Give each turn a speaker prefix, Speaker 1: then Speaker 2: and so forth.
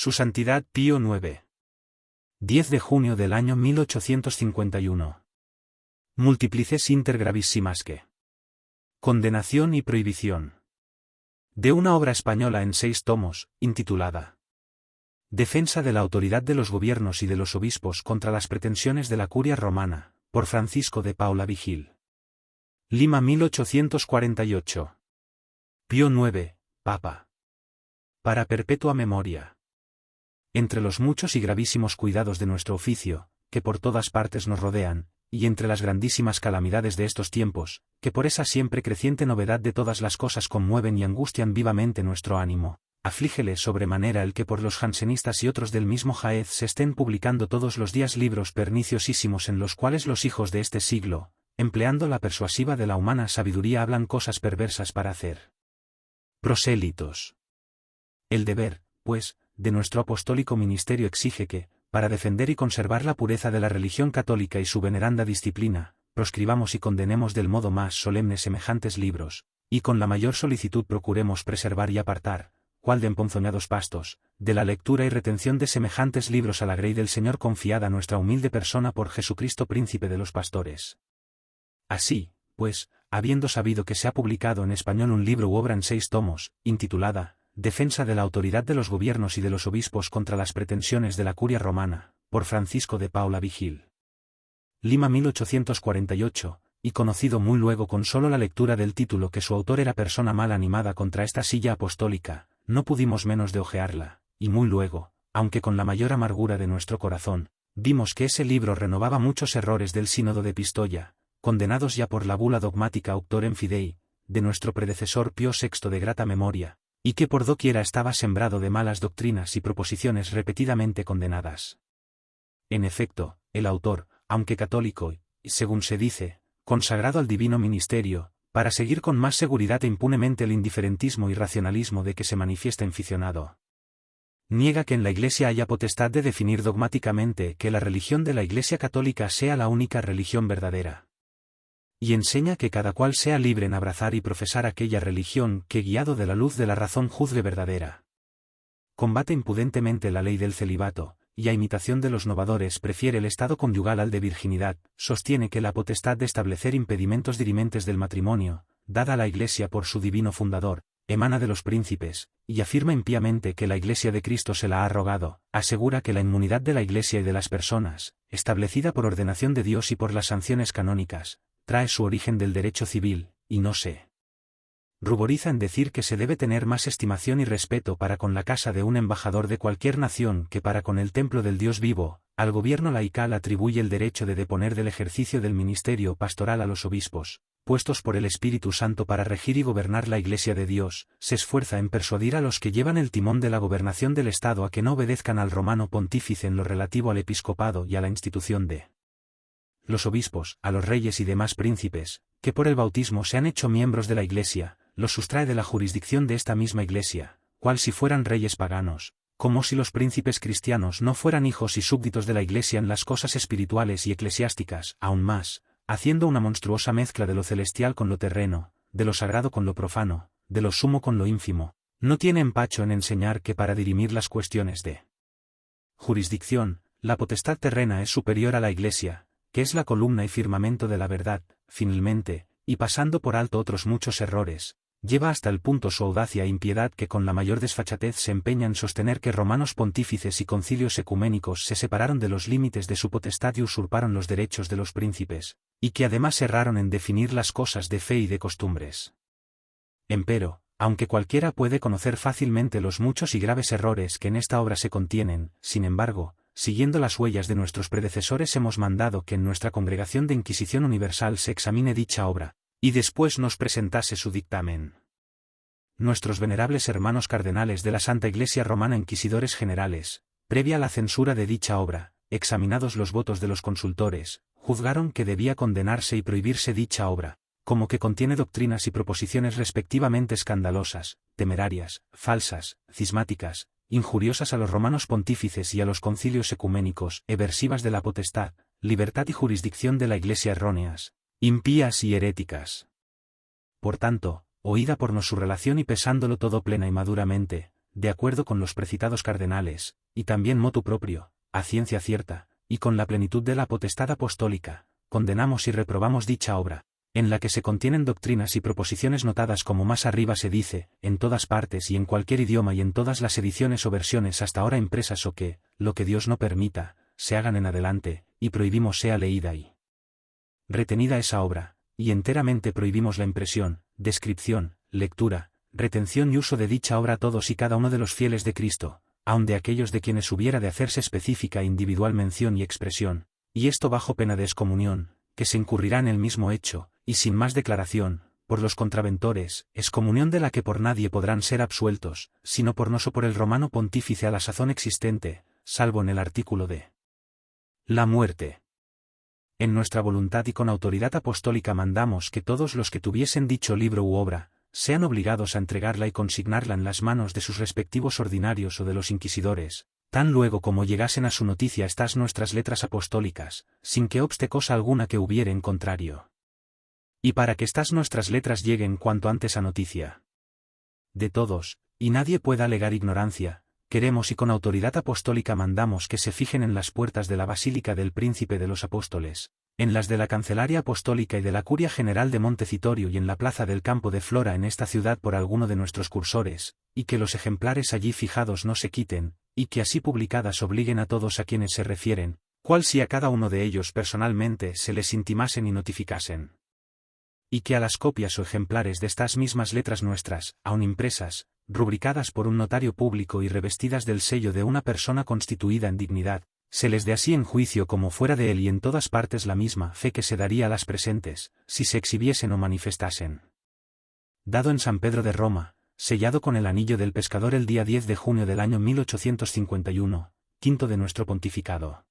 Speaker 1: Su Santidad Pío IX. 10 de junio del año 1851. Multiplices inter gravissimas que. Condenación y prohibición. De una obra española en 6 tomos, intitulada Defensa de la autoridad de los gobiernos y de los obispos contra las pretensiones de la curia romana, por Francisco de Paula Vigil. Lima 1848. Pío IX, Papa. Para perpetua memoria. Entre los muchos y gravísimos cuidados de nuestro oficio, que por todas partes nos rodean, y entre las grandísimas calamidades de estos tiempos, que por esa siempre creciente novedad de todas las cosas conmueven y angustian vivamente nuestro ánimo, aflígele sobremanera el que por los jansenistas y otros del mismo jaez se estén publicando todos los días libros perniciosísimos en los cuales los hijos de este siglo, empleando la persuasiva de la humana sabiduría, hablan cosas perversas para hacer prosélitos. El deber, pues, de nuestro apostólico ministerio exige que, para defender y conservar la pureza de la religión católica y su veneranda disciplina, proscribamos y condenemos del modo más solemne semejantes libros, y con la mayor solicitud procuremos preservar y apartar, cual de emponzoñados pastos, de la lectura y retención de semejantes libros a la grey del Señor confiada nuestra humilde persona por Jesucristo príncipe de los pastores. Así, pues, habiendo sabido que se ha publicado en español un libro u obra en 6 tomos, intitulada Defensa de la autoridad de los gobiernos y de los obispos contra las pretensiones de la curia romana, por Francisco de Paula Vigil. Lima 1848, y conocido muy luego con solo la lectura del título que su autor era persona mal animada contra esta silla apostólica, no pudimos menos de hojearla, y muy luego, aunque con la mayor amargura de nuestro corazón, vimos que ese libro renovaba muchos errores del sínodo de Pistoia, condenados ya por la bula dogmática Auctorem Fidei, de nuestro predecesor Pío VI de grata memoria, y que por doquiera estaba sembrado de malas doctrinas y proposiciones repetidamente condenadas. En efecto, el autor, aunque católico, y, según se dice, consagrado al divino ministerio, para seguir con más seguridad e impunemente el indiferentismo y racionalismo de que se manifiesta inficionado, niega que en la Iglesia haya potestad de definir dogmáticamente que la religión de la Iglesia católica sea la única religión verdadera. Y enseña que cada cual sea libre en abrazar y profesar aquella religión que guiado de la luz de la razón juzgue verdadera. Combate impudentemente la ley del celibato, y a imitación de los novadores prefiere el estado conyugal al de virginidad, sostiene que la potestad de establecer impedimentos dirimentes del matrimonio, dada a la Iglesia por su divino fundador, emana de los príncipes, y afirma impíamente que la Iglesia de Cristo se la ha arrogado, asegura que la inmunidad de la Iglesia y de las personas, establecida por ordenación de Dios y por las sanciones canónicas, trae su origen del derecho civil, y no se ruboriza en decir que se debe tener más estimación y respeto para con la casa de un embajador de cualquier nación que para con el templo del Dios vivo. Al gobierno laical atribuye el derecho de deponer del ejercicio del ministerio pastoral a los obispos, puestos por el Espíritu Santo para regir y gobernar la Iglesia de Dios. Se esfuerza en persuadir a los que llevan el timón de la gobernación del Estado a que no obedezcan al romano pontífice en lo relativo al episcopado y a la institución de los obispos, a los reyes y demás príncipes, que por el bautismo se han hecho miembros de la Iglesia, los sustrae de la jurisdicción de esta misma Iglesia, cual si fueran reyes paganos, como si los príncipes cristianos no fueran hijos y súbditos de la Iglesia en las cosas espirituales y eclesiásticas, aún más, haciendo una monstruosa mezcla de lo celestial con lo terreno, de lo sagrado con lo profano, de lo sumo con lo ínfimo. No tiene empacho en enseñar que para dirimir las cuestiones de jurisdicción, la potestad terrena es superior a la Iglesia, que es la columna y firmamento de la verdad. Finalmente, y pasando por alto otros muchos errores, lleva hasta el punto su audacia e impiedad que con la mayor desfachatez se empeña en sostener que romanos pontífices y concilios ecuménicos se separaron de los límites de su potestad y usurparon los derechos de los príncipes, y que además erraron en definir las cosas de fe y de costumbres. Empero, aunque cualquiera puede conocer fácilmente los muchos y graves errores que en esta obra se contienen, sin embargo, siguiendo las huellas de nuestros predecesores hemos mandado que en nuestra Congregación de Inquisición Universal se examine dicha obra, y después nos presentase su dictamen. Nuestros venerables hermanos cardenales de la Santa Iglesia Romana Inquisidores Generales, previa a la censura de dicha obra, examinados los votos de los consultores, juzgaron que debía condenarse y prohibirse dicha obra, como que contiene doctrinas y proposiciones respectivamente escandalosas, temerarias, falsas, cismáticas, injuriosas a los romanos pontífices y a los concilios ecuménicos, eversivas de la potestad, libertad y jurisdicción de la Iglesia erróneas, impías y heréticas. Por tanto, oída por nos su relación y pesándolo todo plena y maduramente, de acuerdo con los precitados cardenales, y también motu proprio, a ciencia cierta, y con la plenitud de la potestad apostólica, condenamos y reprobamos dicha obra, en la que se contienen doctrinas y proposiciones notadas como más arriba se dice, en todas partes y en cualquier idioma y en todas las ediciones o versiones hasta ahora impresas o que, lo que Dios no permita, se hagan en adelante, y prohibimos sea leída y retenida esa obra, y enteramente prohibimos la impresión, descripción, lectura, retención y uso de dicha obra a todos y cada uno de los fieles de Cristo, aun de aquellos de quienes hubiera de hacerse específica e individual mención y expresión, y esto bajo pena de excomunión, que se incurrirá en el mismo hecho, y sin más declaración, por los contraventores, excomunión de la que por nadie podrán ser absueltos, sino por nos o por el romano pontífice a la sazón existente, salvo en el artículo de la muerte. En nuestra voluntad y con autoridad apostólica mandamos que todos los que tuviesen dicho libro u obra, sean obligados a entregarla y consignarla en las manos de sus respectivos ordinarios o de los inquisidores, tan luego como llegasen a su noticia estas nuestras letras apostólicas, sin que obste cosa alguna que hubiere en contrario. Y para que estas nuestras letras lleguen cuanto antes a noticia de todos, y nadie pueda alegar ignorancia, queremos y con autoridad apostólica mandamos que se fijen en las puertas de la Basílica del Príncipe de los Apóstoles, en las de la Cancelaria Apostólica y de la Curia General de Montecitorio y en la plaza del Campo de Flora en esta ciudad por alguno de nuestros cursores, y que los ejemplares allí fijados no se quiten, y que así publicadas obliguen a todos a quienes se refieren, cual si a cada uno de ellos personalmente se les intimasen y notificasen. Y que a las copias o ejemplares de estas mismas letras nuestras, aun impresas, rubricadas por un notario público y revestidas del sello de una persona constituida en dignidad, se les dé así en juicio como fuera de él y en todas partes la misma fe que se daría a las presentes, si se exhibiesen o manifestasen. Dado en San Pedro de Roma, sellado con el anillo del pescador el día 10 de junio del año 1851, quinto de nuestro pontificado.